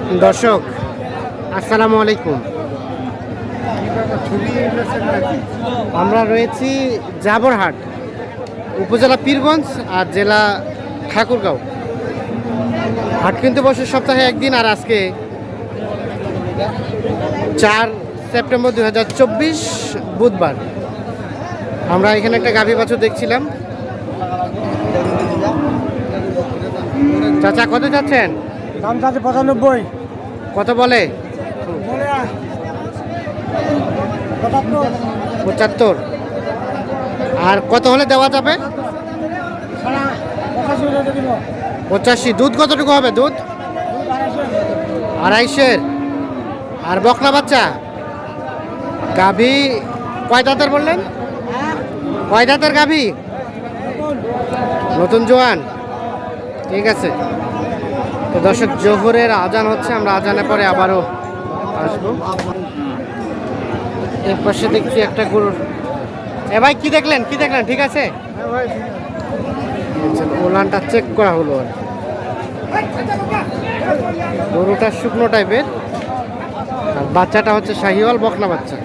দর্শক আসসালামু আলাইকুম। আমরা রয়েছি জাবরহাট, উপজেলা পীরগঞ্জ আর জেলা ঠাকুরগাঁও। হাট কিন্তু বসে সপ্তাহে একদিন, আর আজকে 4 সেপ্টেম্বর 2024 বুধবার। আমরা এখানে একটা গাভী বাছুর দেখছিলাম। চাচা কত যাচ্ছেন? দাম চাচ্ছে 95। কত বলে? 75। আর কত হলে দেওয়া যাবে? 85। দুধ কতটুকু হবে? দুধ 250। আর বকনা বাচ্চা গাভী কয় দাঁতের বললেন? কয় দাঁতের গাভী? নতুন জোয়ান। ঠিক আছে। তো দর্শক, জোহরের আজান হচ্ছে, আমরা আজানের পরে আবারও আসবো। এর পাশে দেখছি একটা গরুর। এ ভাই কি দেখলেন? কি দেখলেন? ঠিক আছে, ওলানটা চেক করা হলো। আর গরুটা শুকনো টাইপের, আর বাচ্চাটা হচ্ছে শাহিওয়াল বকনা বাচ্চা।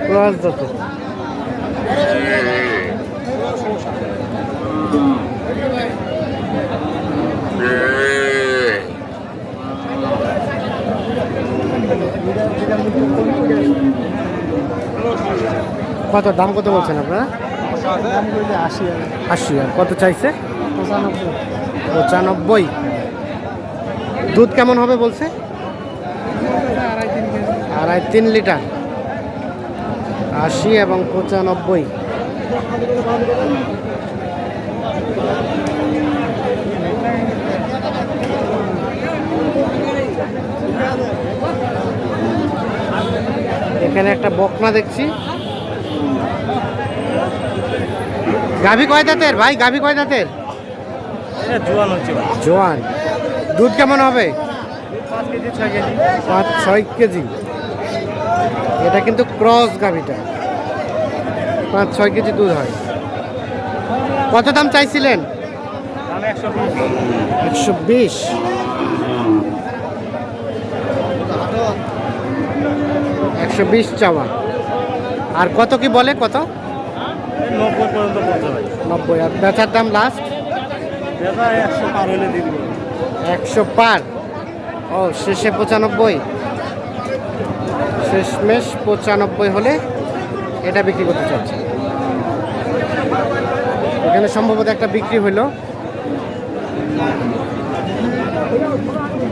ক্রস যত কত দাম কত বলছেন আপনারা? 80। আর কত চাইছে? 95। দুধ কেমন হবে বলছে? 2.5-3 লিটার। 80 এবং 95। এখানে একটা বকনা দেখছি। গাভী কয় দাঁতের ভাই? গাভী কয় দাঁতের? জোয়ান হচ্ছে। জোয়ান। দুধ কেমন হবে? 5-6 কেজি। এটা কিন্তু ক্রস গাভীটা। 5-6 কেজি দুধ হয়। কত দাম চাইছিলেন? 120। 120 চাওয়া। আর কত কি বলে? কত? 90 পর্যন্ত পৌঁছে ভাই। 90। আর বেচার দাম লাস্ট? 100 পার হলে দিয়ে দিব। 100 পার। ও, শেষে 95। শেষমেশ 95 হলে এটা বিক্রি করতে চাচ্ছে। এখানে সম্ভবত একটা বিক্রি হলো।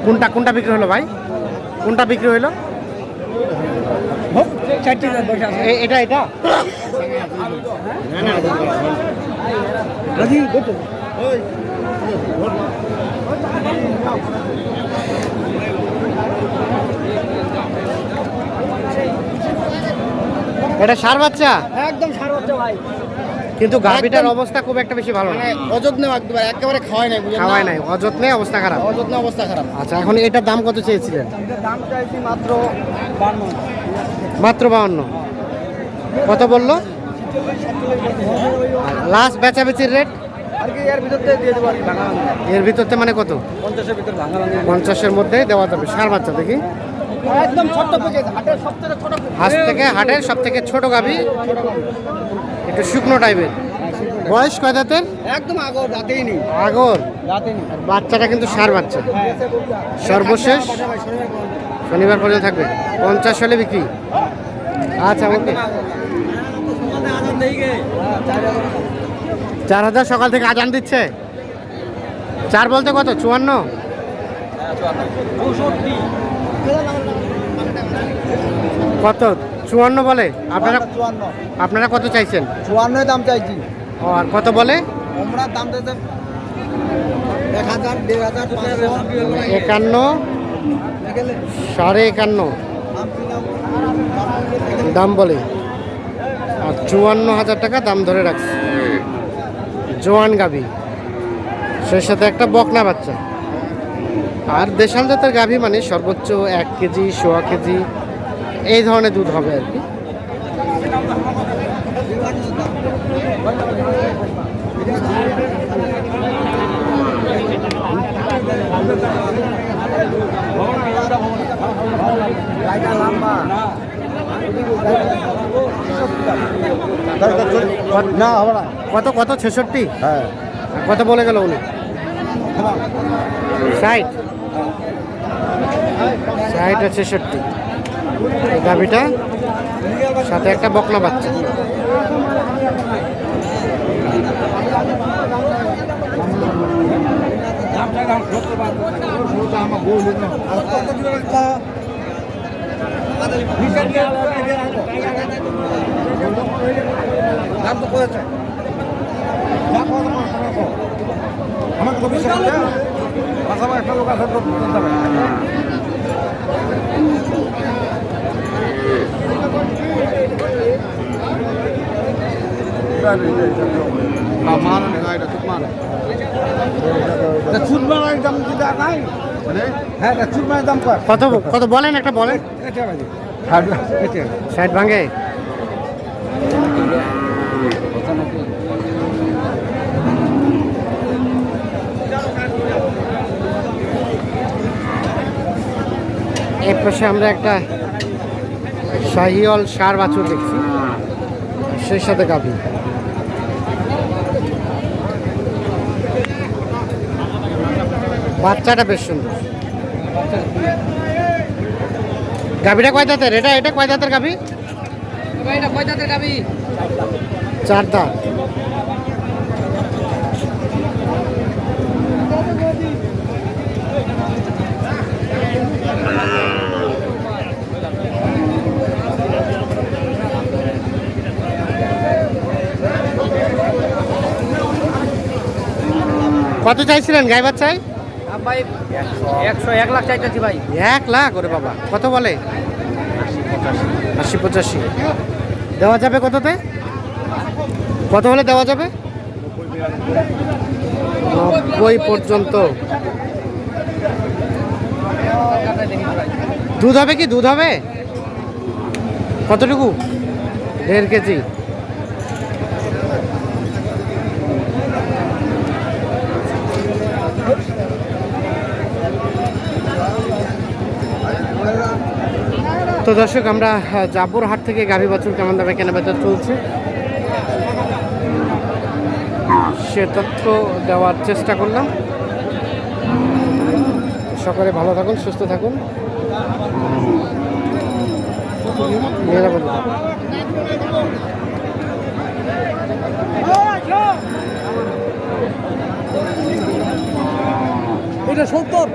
কোনটা কোনটা বিক্রি হলো ভাই? কোনটা বিক্রি হলো? এটা এটা এটা ষাঁড় বাচ্চা। একদম ষাঁড় বাচ্চা ভাই। কিন্তু গাভীটার অবস্থা খুব একটা বেশি ভালো না। অযত্নে একেবারে খাওয়াই নাই, খাওয়াই নাই, অযত্নে অবস্থা খারাপ। অযত্নে অবস্থা খারাপ। আচ্ছা, এখন এটার দাম কত চেয়েছিলেন? দাম চাইছি মাত্র 52। মাত্র 52। কত বললো? Last বেচাবেচির rate? আর কি এর ভিতর দিয়ে দেবো আর কি, ভাঙা এর ভিতরতে মানে কত? 50-এর ভিতর ভাঙা 50-এর মধ্যে দেওয়া যাবে। ষাঁড় বাচ্চা দেখি। একদম ছোট্ট পিস, হাটের সবথেকে ছোট পিস। হাটের সব থেকে ছোট গাভী, একটু শুকনো টাইপের। বয়স কয় দাঁতের? একদম আগর, রাতেই নেই। আগর। রাতেই নেই। আর বাচ্চাটা কিন্তু ষাঁড় বাচ্চা। সর্বশেষ শনিবার পর্যন্ত থাকবে। 50 হলে বিক্রি। আচ্ছা, ওকে। 4000 সকাল থেকে আজান দিচ্ছে। 4 বলতে কত? 54। কত? 54 বলে। আপনারা কত চাইছেন? 54 দাম চাইছি। ও, আর কত বলে? আমরা দাম দিতে 1000, 1500। 51, 51.5 দাম বলে। আর 54,000 টাকা দাম ধরে রাখছে। জোয়ান গাভী, সেই সাথে একটা বকনা বাচ্চা। আর দেশাল জাতের গাভী মানে সর্বোচ্চ 1 কেজি, 1.5 কেজি এই ধরনের দুধ হবে আর কি। না হবে না। কত কত 66? হ্যাঁ কত বলে গেল উনি? 60 60 আর 66। এই গাভিটা সাথে একটা বকনা বাচ্চা। দাম তো করেছে আমাকে তো বিশ্বাস করে পাশাপাশি একটা লোক আছে তো বলতে হবে। দাম কি নাই? হ্যাঁ চুরমানের দাম কর কত কত বলেন, একটা বলেন। 60 ভাঙে? এর পাশে আমরা একটা শাহিওয়াল ষাঁড় বাছুর দেখছি, সেই সাথে গাভী। বাচ্চাটা বেশ সুন্দর। গাভীটা কয় দাঁতের? এটা কয় দাঁতের গাভী? এটা কয় দাঁতের গাবি? 4 দাঁত। কত চাইছিলেন গাই বাচ্চায়? ভাই 100 1 লাখ চাইতেছি ভাই। 1 লাখ? ওরে বাবা, কত বলে? 80 85। দেওয়া যাবে কততে? কত হলে দেওয়া যাবে? 90 পর্যন্ত। দুধ হবে কি? দুধ হবে কতটুকু? 1.5 কেজি। তো দর্শক, আমরা জাবুর হাট থেকে গাভী বাছুর কেমন দামে কেনাবেচা চলছে সে তথ্য দেওয়ার চেষ্টা করলাম। সকলে ভালো থাকুন, সুস্থ থাকুন, নিরাপদে থাকুন। এটা 70।